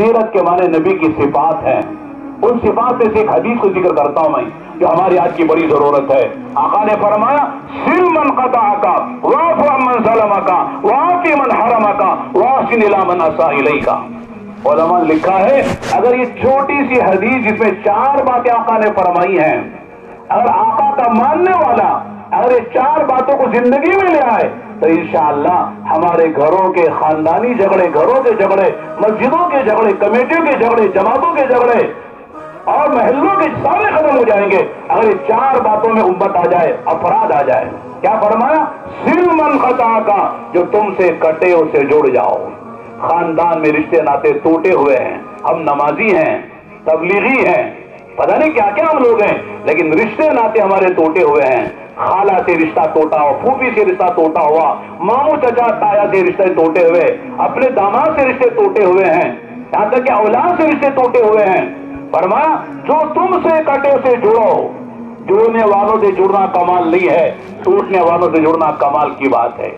सीरत के माने नबी की सिफात हैं। उन सिफात में से एक हदीस को जिक्र करता हूं मैं, जो हमारी आज की बड़ी जरूरत है। आका ने फरमाया, सिल मन क़ताअका वाफ़ु अम्मन ज़लमका वाफ़ि मन हरमका वासिन इला मन असा इलैका। उलमा ने लिखा है, अगर ये छोटी सी हदीस जिसमें 4 बातें आका ने फरमाई हैं, अगर आका का मानने वाला अगर ये 4 बातों को जिंदगी में ले आए तो इंशाअल्लाह हमारे घरों के खानदानी झगड़े, घरों के झगड़े, मस्जिदों के झगड़े, कमेटियों के झगड़े, जमातों के झगड़े और महल्लों के सारे खत्म हो जाएंगे। अगर ये 4 बातों में उम्मत आ जाए, अफराद आ जाए। क्या फरमाया? सिल मन क़ताअका, जो तुमसे कटे उसे जुड़ जाओ। खानदान में रिश्ते नाते टूटे हुए हैं, हम नमाजी हैं, तबलीगी हैं, पता नहीं क्या क्या हम लोग हैं, लेकिन रिश्ते नाते हमारे टूटे हुए हैं। खाला से रिश्ता टूटा हुआ, फूफी से रिश्ता टूटा हुआ, मामू चचा ताया से रिश्ते टूटे हुए, अपने दामाद से रिश्ते टूटे हुए हैं, यहाँ तक कि औलाद से रिश्ते टूटे हुए हैं। फरमाया, जो तुमसे कटे से जुड़ो। जुड़ने वालों से जुड़ना कमाल नहीं है, टूटने वालों से जुड़ना कमाल की बात है।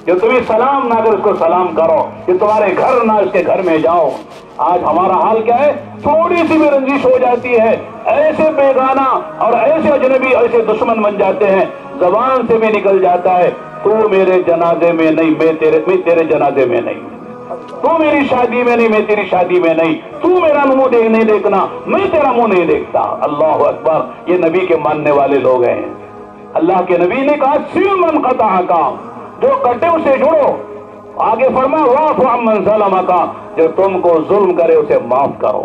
जो तुम्हें सलाम ना कर उसको सलाम करो, जो तुम्हारे घर ना उसके घर में जाओ। आज हमारा हाल क्या है? थोड़ी सी भी रंजिश हो जाती है, ऐसे बेगाना और ऐसे अजनबी, ऐसे दुश्मन बन जाते हैं, जबान से भी निकल जाता है, तू मेरे जनाजे में नहीं, मैं तेरे जनाजे में नहीं, तू मेरी शादी में नहीं, मैं तेरी शादी में नहीं, तू मेरा मुंह नहीं देखना, मैं तेरा मुंह नहीं देखता। अल्लाह अकबर, ये नबी के मानने वाले लोग हैं। अल्लाह के नबी ने कहा, सिल मन क़ताअका, जो कटे उसे जुड़ो। आगे फरमाया, वाफ़ु अम्मन ज़लमका, जो तुमको जुल्म करे उसे माफ करो।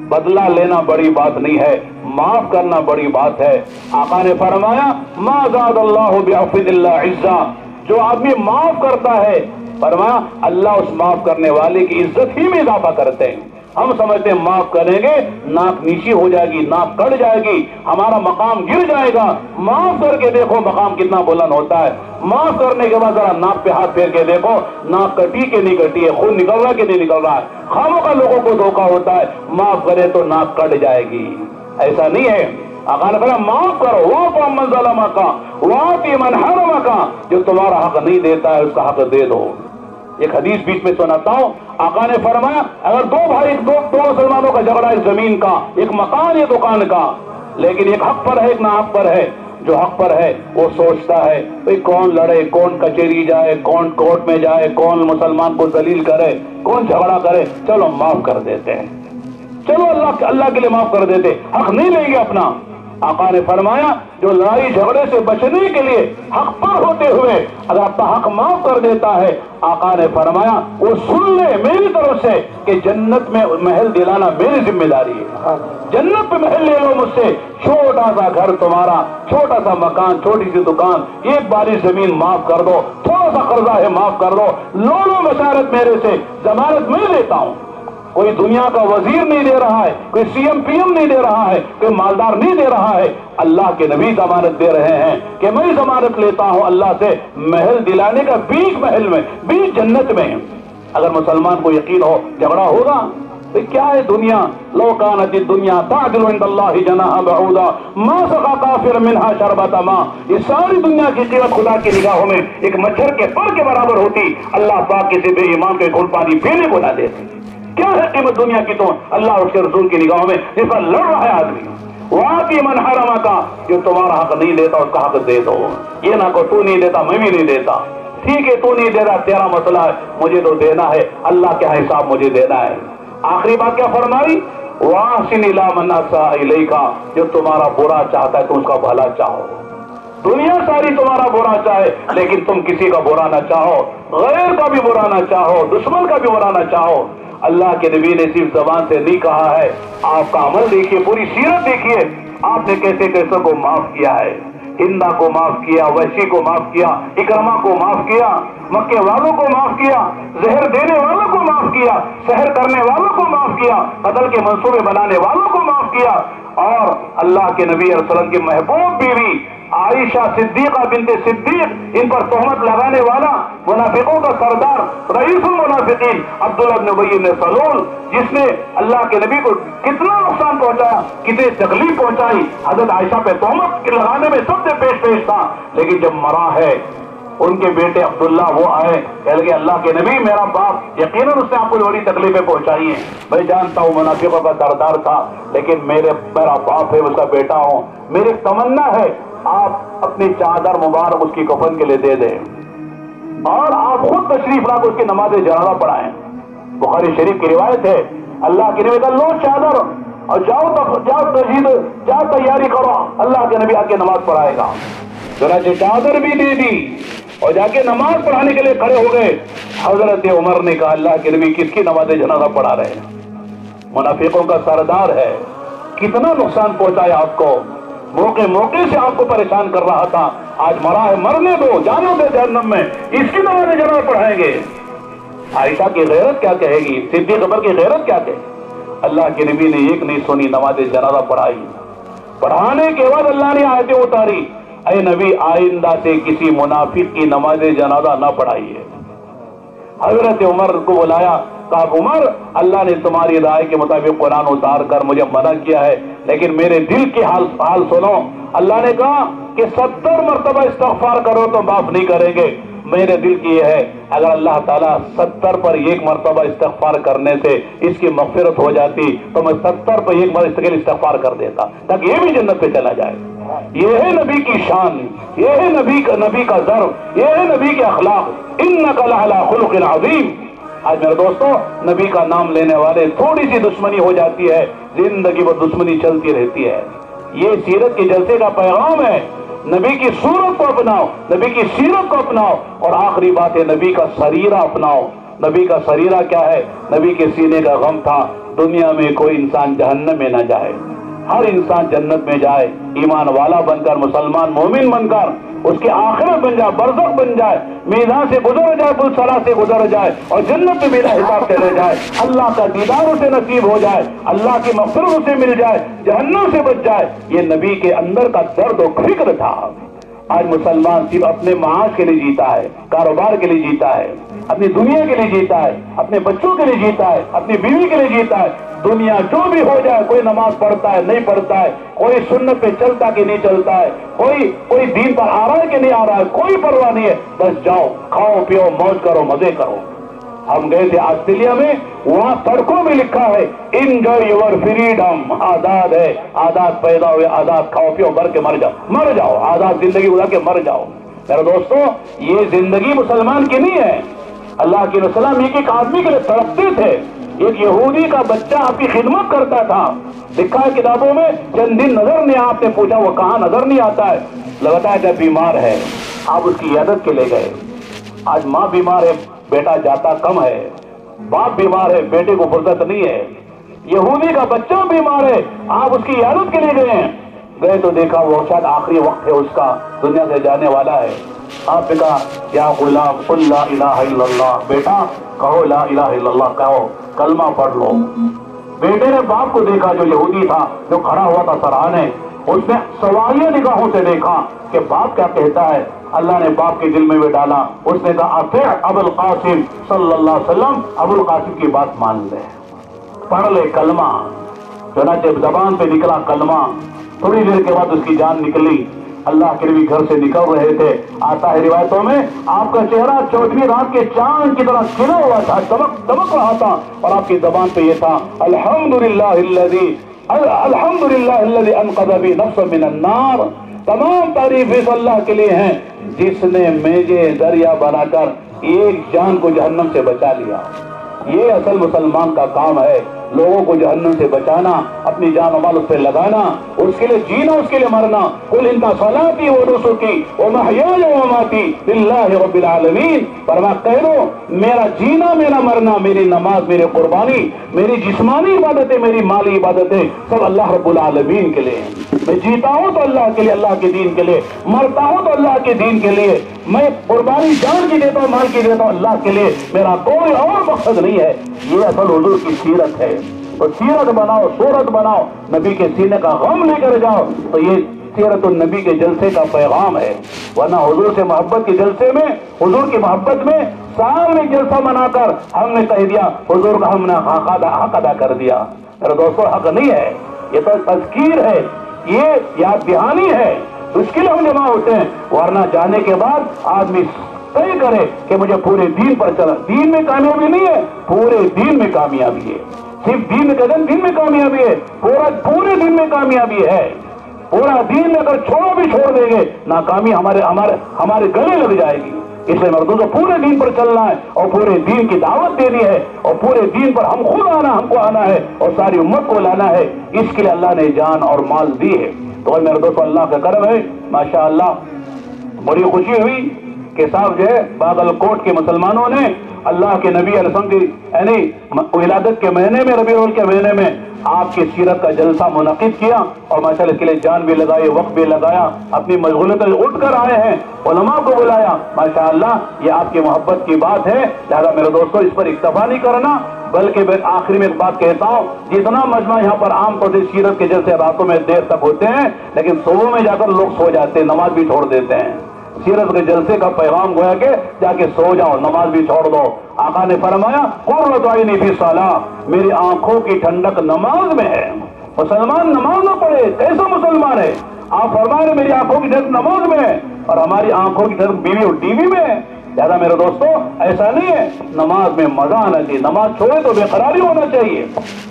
बदला लेना बड़ी बात नहीं है, माफ करना बड़ी बात है। आका ने फरमाया, मा ज़ादल्लाहु बिअफ़्विन इल्ला इज़्ज़ा, जो आदमी माफ करता है, फरमाया अल्लाह उस माफ करने वाले की इज्जत ही में इजाफा करते हैं। हम समझते हैं माफ करेंगे नाक नीची हो जाएगी, नाक कट जाएगी, हमारा मकाम गिर जाएगा। माफ करके देखो मकाम कितना बुलंद होता है। माफ करने के बाद जरा नाक पे हाथ फेर के देखो, नाक कटी के नहीं कटी है, खून निकल रहा कि नहीं निकल रहा है। खामों का लोगों को धोखा होता है, माफ करे तो नाक कट जाएगी, ऐसा नहीं है। आका ने कहा, माफ करो, वाफ़ु अम्मन ज़लमका वाफ़ि मन हरमका, जो तुम्हारा हक नहीं देता है उसका हक दे दो। एक हदीस बीच में सुनाता हूं। आका ने फरमाया, अगर दो भाई, दो मुसलमानों का झगड़ा है जमीन का, एक मकान या दुकान का, लेकिन एक हक पर है, एक ना हक पर है। जो हक पर है वो सोचता है भाई कौन लड़े, कौन कचहरी जाए, कौन कोर्ट में जाए, कौन मुसलमान को दलील करे, कौन झगड़ा करे, चलो माफ कर देते हैं, चलो अल्लाह के लिए माफ कर देते, हक नहीं लेंगे अपना। आका ने फरमाया, जो लड़ाई झगड़े से बचने के लिए हक पर होते हुए अगर अपना हक माफ कर देता है, आका ने फरमाया वो सुन ले मेरी तरफ से कि जन्नत में महल दिलाना मेरी जिम्मेदारी है। जन्नत में महल ले लो मुझसे, छोटा सा घर तुम्हारा, छोटा सा मकान, छोटी सी दुकान, एक बारी जमीन माफ कर दो, थोड़ा सा कर्जा है माफ कर दो, लो बशारत मेरे से, जमानत मैं देता हूं। कोई दुनिया का वजीर नहीं दे रहा है, कोई सीएम पीएम नहीं दे रहा है, कोई मालदार नहीं दे रहा है, अल्लाह के नबी जमानत दे रहे हैं कि मैं जमानत लेता हूं अल्लाह से महल दिलाने का, बीच महल में, बीच जन्नत में। अगर मुसलमान को यकीन हो झगड़ा होगा तो क्या है दुनिया, लो कानति दुनिया तादिलु इंदल्लाहि जनाह बऊदा मा सका काफिर मिनहा शरबता मा, ये सारी दुनिया की कीमत खुदा की निगाहों में एक मच्छर के पर के बराबर होती, अल्लाह पाक किसी बेईमान को घुल पानी पीने को ना देते। क्या है कीमत दुनिया की तो अल्लाह उसके रसूल की निगाहों में जिस पर लड़ रहा है आदमी। वाक़ई मन हरमका, जो तुम्हारा हक नहीं देता उसका हक दे दो। ये ना को तू नहीं देता मैं भी नहीं देता, ठीक है तू नहीं दे रहा तेरा मसला है, मुझे तो देना है, अल्लाह का हिसाब मुझे देना है। आखिरी बात क्या फरमाई, वासिन इला मन असा इलैका, जो तुम्हारा बुरा चाहता है तुम उसका भला चाहो। दुनिया सारी तुम्हारा बुरा चाहे लेकिन तुम किसी का बुरा ना चाहो, गैर का भी बुरा ना चाहो, दुश्मन का भी बुरा ना चाहो। अल्लाह के नबी ने सिर्फ जबान से नहीं कहा है, आपका अमल देखिए, पूरी सीरत देखिए, आपने कैसे कैसे को माफ किया है। हिंदा को माफ किया, वैशी को माफ किया, इकरमा को माफ किया, मक्के वालों को माफ किया, जहर देने वालों को माफ किया, सहर करने वालों को माफ किया, कत्ल के मंसूबे बनाने वालों को माफ किया। और अल्लाह के नबी वसल्लम की महबूब बीवी आयशा सिद्दीका बिनते सिद्दीक, इन पर तोहमत लगाने वाला मुनाफिकों का सरदार रईसुल मुनाफिकीन अब्दुल्लाह इब्न उबई इब्न सलूल, जिसने अल्लाह के नबी को कितना नुकसान पहुंचाया, कितनी तकलीफ पहुंचाई, हजरत आयशा पे तोहमत लगाने में सबसे पेश था। लेकिन जब मरा है ان کے بیٹے عبداللہ وہ آئے، کہہ لگے اللہ کے نبی میرا باپ یقیناً اس نے آپ کو بڑی تکلیفیں پہنچائی ہیں، میں جانتا ہوں منافقوں کا سردار تھا، لیکن میرا باپ ہے، اس کا بیٹا ہوں، میری تمنا ہے آپ اپنی چادر مبارک اس کی کفن کے لیے دے دیں اور آپ خود تشریف لا کر اس کی نماز جنازہ پڑھائیں۔ بخاری شریف کی روایت ہے، اللہ کے نبی کا لو چادر اور جاؤ تیاری کرو، اللہ کے نبی آ کے نماز پڑھائے گا۔ چنانچہ چادر بھی دے دی اور جا کے نماز پڑھانے کے لیے کھڑے ہو گئے۔ حضرت عمر نے کہا اللہ کے نبی کس کی نماز جنازہ پڑھا رہے ہیں؟ منافقوں کا سردار ہے، کتنا نقصان پہنچایا آپ کو، موقع سے آپ کو پریشان کر رہا تھا، آج مرا ہے مرنے دو، جانے دے جہنم میں، اس کی نماز جنازہ پڑھائیں گے۔ عائشہ کی غیرت کیا کہے گی، صدیق اکبر کی غیرت کیا کہے گی؟ اللہ کے نبی نے ایک نہیں سنی، نماز جنازہ پڑھائی۔ پڑھانے کے بعد اللہ نے آیتیں اتاری، اے نبی آئندہ سے کسی منافق کی نماز جنازہ نہ پڑھائیے۔ حضرت عمر کو بلایا، کہا عمر اللہ نے تمہاری رائے کے مطابق قرآن اتار کر مجھے منع کیا ہے، لیکن میرے دل کی حال سنو۔ اللہ نے کہا کہ 70 مرتبہ استغفار کرو تو معاف نہیں کریں گے۔ میرے دل کی یہ ہے اگر اللہ تعالیٰ 70 پر 1 مرتبہ استغفار کرنے سے اس کی مغفرت ہو جاتی تو میں 70 پر 1 مرتبہ استغفار کر دیتا تاکہ یہ بھی جنت پہ چلا جائے۔ یہ ہے نبی کی شان، یہ ہے نبی کا ضرب، یہ ہے نبی کے اخلاق۔ انک لعلی خلق عظیم۔ آج میرے دوستوں نبی کا نام لینے والے تھوڑی سی دشمنی ہو جاتی ہے، زندگی وہ دشمنی چلتی رہتی ہے۔ یہ سیرت کے جلسے کا پیغام ہے، نبی کی صورت کو اپناؤ، نبی کی سیرت کو اپناؤ، اور آخری بات ہے نبی کا سریرہ اپناؤ۔ نبی کا سریرہ کیا ہے؟ نبی کے سینے کا غم تھا دنیا میں کوئی انسان جہنم میں نہ جائے، ہر انسان جنت میں جائے، ایمان والا بن کر، مسلمان مومن بن کر، اس کی آخرت بن جائے، برزخ بن جائے، میزان سے گزر جائے، پلسرا سے گزر جائے اور جنت میں بلا حساب چلے جائے، اللہ کا دیدار اسے نصیب ہو جائے، اللہ کی مغفرت اسے مل جائے، جہنم سے بچ جائے۔ یہ نبی کے اندر کا درد و فکر تھا۔ آج مسلمان صرف اپنے معاش کے لیے جیتا ہے، کاروبار کے لیے جیتا ہے، اپنی دنیا کے لیے جیتا ہے، اپنے بچوں کے لیے جیتا ہے، اپنی بیوی کے لیے جیتا ہے۔ دنیا جو بھی ہو جائے، کوئی نماز پڑھتا ہے نہیں پڑھتا ہے، کوئی سنت پہ چلتا کہ نہیں چلتا ہے، کوئی دین پر آ رہا ہے کہ نہیں آ رہا ہے، کوئی پرواہ نہیں ہے، بس جاؤ کھاؤ پیو موج کرو مزے کرو۔ ہم گئے تھے آسٹریلیا میں، وہاں سڑکوں میں لکھا ہے انجوائے یور فریڈم، آزاد ہے، آزاد پیدا ہوئے، آزاد کھاؤ پیو مر کے مر جاؤ، آزاد زندگی گزار کے مر جاؤ۔ میرے دوستوں یہ زندگی مسلمان کی نہیں ہے۔ اللہ کے رسول ایک آدمی کے لیے تڑپتے تھے، ایک یہودی کا بچہ آپ کی خدمت کرتا تھا، لکھا ہے کتابوں میں چند دن نظر نہیں، آپ نے پوچھا وہ کہاں نظر نہیں آتا ہے، لگتا ہے کہ بیمار ہے، آپ اس کی عیادت کے لے گئے۔ آج ماں بیمار ہے، بیٹا جاتا کم ہے، باپ بیمار ہے، بیٹے کو فرصت نہیں ہے، یہودی کا بچہ بیمار ہے، آپ اس کی عیادت کے لیے گئے تو دیکھا وہ شاید آخری وقت ہے اس کا، دنیا سے جانے والا ہے۔ آپ نے کہا یا غلام قل لا الہ الا اللہ، بیٹا کہو لا الہ الا اللہ، کہو کلمہ پڑھ لو۔ بیٹے نے باپ کو دیکھا جو یہودی تھا، جو کھڑا ہوا تھا سرانے، اس نے سوالیہ نگاہوں سے دیکھا کہ باپ کیا کہتا ہے۔ اللہ نے باپ کے دل میں بھی ڈالا، اس نے کہا اطیع ابو القاسم صلی اللہ علیہ وسلم، ابو القاسم کی بات مان لے، پڑھ لے کلمہ۔ چنانچہ زبان پہ نکلا کلمہ، تھوڑی دیر کے بعد اس کی جان نکلی۔ اللہ کے نبی گھر سے نکل رہے تھے، آتا ہے روایتوں میں آپ کا چہرہ 14ویں رات کے چاند کی طرح کھلا ہوا تھا، دمک رہا تھا، اور آپ کی زبان پہ یہ تھا الحمدللہ الذی انقذ بی نفسا من النار، تمام تعریفیں اللہ کے لیے ہیں جس نے میجے دریا بنا کر ایک جان کو جہنم سے بچا لیا۔ یہ اصل مسلمان کا کام ہے، لوگوں کو جہنم سے بچانا، اپنی جان و مال اس پہ لگانا، اس کے لیے جینا، اس کے لیے مرنا۔ قل ان صلاتی و نسکی و محیای و مماتی للہ رب العالمین، فرمایا کہہ دو میرا جینا میرا مرنا، میری نماز میری قربانی، میری جسمانی عبادتیں میری مالی عبادتیں سب اللہ رب العالمین کے لیے۔ میں جیتا ہوں تو اللہ کے لیے، اللہ کے دین کے لیے، مرتا ہوں تو اللہ کے دین کے لیے، میں قربانی جان کی دیتا ہوں، مال کی دیتا ہوں اللہ کے لیے، میرا کوئی اور مقصد نہیں ہے۔ یہ اصل حضور کی سیرت ہے۔ تو سیرت بناؤ، صورت بناؤ، نبی کے سینے کا غم لے کر جاؤ، تو یہ سیرت النبی کے جلسے کا پیغام ہے۔ ورنہ حضور سے محبت کے جلسے میں، حضور کی محبت میں سال میں جلسہ منا کر ہم نے کہہ دیا حضور کا ہم نے حق ادا کر دیا۔ میرے دوستو حق نہیں ہے، یہ تو تذکیر ہے، یہ یاد دہانی ہے، اس کے لیے ہم جمع ہوتے ہیں۔ ورنہ جانے کے بعد آدمی तय करे कि मुझे पूरे दीन पर चला। दीन में कामयाबी नहीं है, पूरे दीन में कामयाबी है। सिर्फ दीन कहते हैं दीन में कामयाबी है, पूरे दिन में कामयाबी है। पूरा दीन अगर छोड़ा भी छोड़ देंगे, नाकामी हमारे गले लग जाएगी। इसलिए मेरे दोस्तों पूरे दीन पर चलना है और पूरे दीन की दावत देनी है और पूरे दीन पर हम खुद हमको आना है और सारी उम्मत को लाना है। इसके लिए अल्लाह ने जान और माल दी है। तो मेरे दोस्तों अल्लाह का करम है, माशाअल्लाह बड़ी खुशी हुई कि साहब जो है बागलकोट के मुसलमानों ने अल्लाह के नबी अलैहिस्सलाम की यानी विलादत के महीने में, रबी अव्वल के महीने में आपकी सीरत का जलसा मुनक़िद किया और माशाअल्लाह इसके लिए जान भी लगाई, वक्त भी लगाया, अपनी मशगूलियत से उठ कर आए हैं, उलमा को बुलाया। माशाअल्लाह ये आपकी मोहब्बत की बात है। लिहाजा मेरे दोस्तों इस पर इक्तफा नहीं करना, बल्कि मैं आखिरी में एक बात कहता हूँ, जितना मजमा यहाँ पर आमतौर से सीरत के जैसे रातों में देर तक होते हैं, लेकिन सुबह में जाकर लोग सो जाते हैं, नमाज भी छोड़ देते हैं। सीरत के जलसे का पैगाम गोया के जाके सो जाओ, नमाज भी छोड़ दो। आका ने फरमाया कुर्रतु ऐनी फी सलाह, मेरी आंखों की ठंडक नमाज में है। मुसलमान नमाज ना पढ़े कैसा मुसलमान है? आप फरमा रहे मेरी आंखों की ठंडक नमाज में है और हमारी आंखों की ठंडक बीवी और टीवी में है। ज्यादा मेरे दोस्तों ऐसा नहीं है, नमाज में मजा आना चाहिए। नमाज छोड़े तो बेकरारी होना चाहिए।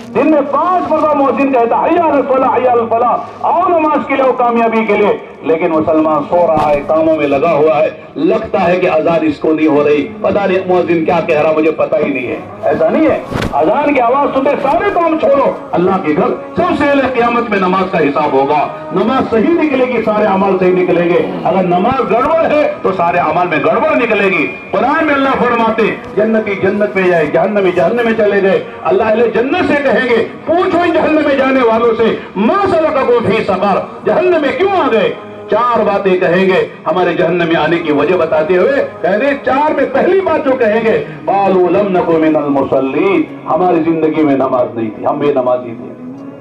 दिन में 5 मरतबा मुअज्जिन कहता है हय्या अलल फलाह, हय्या अलल फलाह, आओ नमाज के लिए, कामयाबी के लिए। लेकिन मुसलमान सो रहा है, कामों में लगा हुआ है, लगता है कि अजान इसको नहीं हो रही, पता नहीं मुअज्जिन क्या कह रहा, मुझे पता ही नहीं है। ऐसा नहीं है, अजान की आवाज सुनते सारे काम छोड़ो, अल्लाह के घर सबसे पहले क़यामत में नमाज का हिसाब होगा। नमाज सही निकलेगी, सारे अमल सही निकलेंगे। अगर नमाज गड़बड़ है तो सारे अमल में गड़बड़ निकलेगी। कुरान में अल्लाह फरमाते जन्नती जन्नत में जाए, जहन्नमी जहन्नम में चले गए। अल्लाह अहले जन्नत से कहेंगे पूछो इन जहन्नम में जाने वालों से मा सलककुम फी सक़र, जहन्नम में क्यों आ गए? 4 बातें कहेंगे हमारे जहन्नम में आने की वजह बताते हुए, कहते 4 में पहली बात जो कहेंगे क़ालू लम नकु मिनल मुसल्लीन, हमारी जिंदगी में नमाज नहीं थी, हम बेनमाजी थे।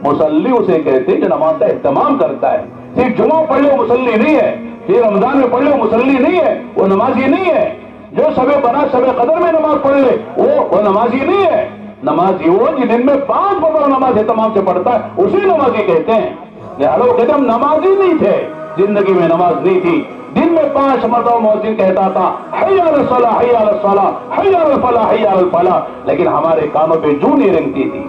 मुसल्ली उसे कहते जो नमाज का एहतमाम करता है। सिर्फ जुमा पढ़ लो मुसल्ली नहीं है, सिर्फ रमजान में पढ़ लो मुसल्ली नहीं है, वो नमाजी नहीं है। जो शबे बरात शबे कदर में नमाज पढ़ ले वो नमाजी नहीं है। नमाजी वो जो दिन में 5 वक्त नमाज एहतमाम से पढ़ता है उसे नमाजी कहते हैं। लिहाजा वो कहते हम नमाजी नहीं थे, जिंदगी में नमाज नहीं थी। दिन में 5 मरतबा मुअज्जिन कहता था हय्या अलल सलाह, हय्या अलल सलाह, हय्या अलल फलाह, हय्या अलल फलाह, लेकिन हमारे कानों पे जूं नहीं रेंगती थी।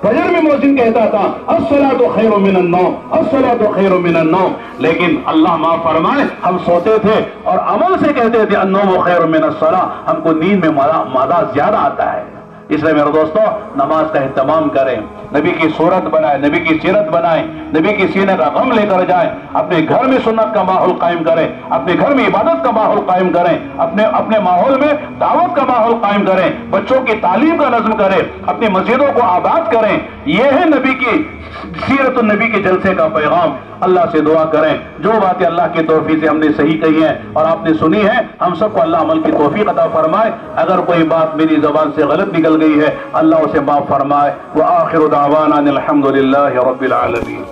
फजर में मुअज्जिन कहता था अस्सलातु खैरुम मिनन नौम, अस्सलातु खैरुम मिनन नौम, लेकिन अल्लाह माफ फरमाए हम सोते थे और अमल से कहते थे अन्नौमु खैरुम मिनस सलाह, हमको नींद में मजा ज्यादा आता है। इसलिए मेरे दोस्तों नमाज का एहतमाम करें, नबी की सूरत बनाए, नबी की सीरत बनाएं, नबी की सीने का गम लेकर जाएं, अपने घर में सुन्नत का माहौल कायम करें, अपने घर में इबादत का माहौल कायम करें, अपने माहौल में दावत का माहौल कायम करें, बच्चों की तालीम का नज़्म करें, अपनी मस्जिदों को आबाद करें। यह है नबी की सीरत नबी के जलसे का पैगाम। अल्लाह से दुआ करें जो बातें अल्लाह की तौफीक से हमने सही कही है और आपने सुनी है, हम सबको अल्लाह अमल की तौफीक अता फरमाए। अगर कोई बात मेरी ज़बान से गलत निकल गई है अल्लाह उसे माफ फरमाए। व आखिरु दावाना अनिल हम्दुलिल्लाहि रब्बिल आलमीन।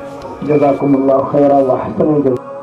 जज़ाकुमुल्लाहु खैरन व अहसनुल जज़ा।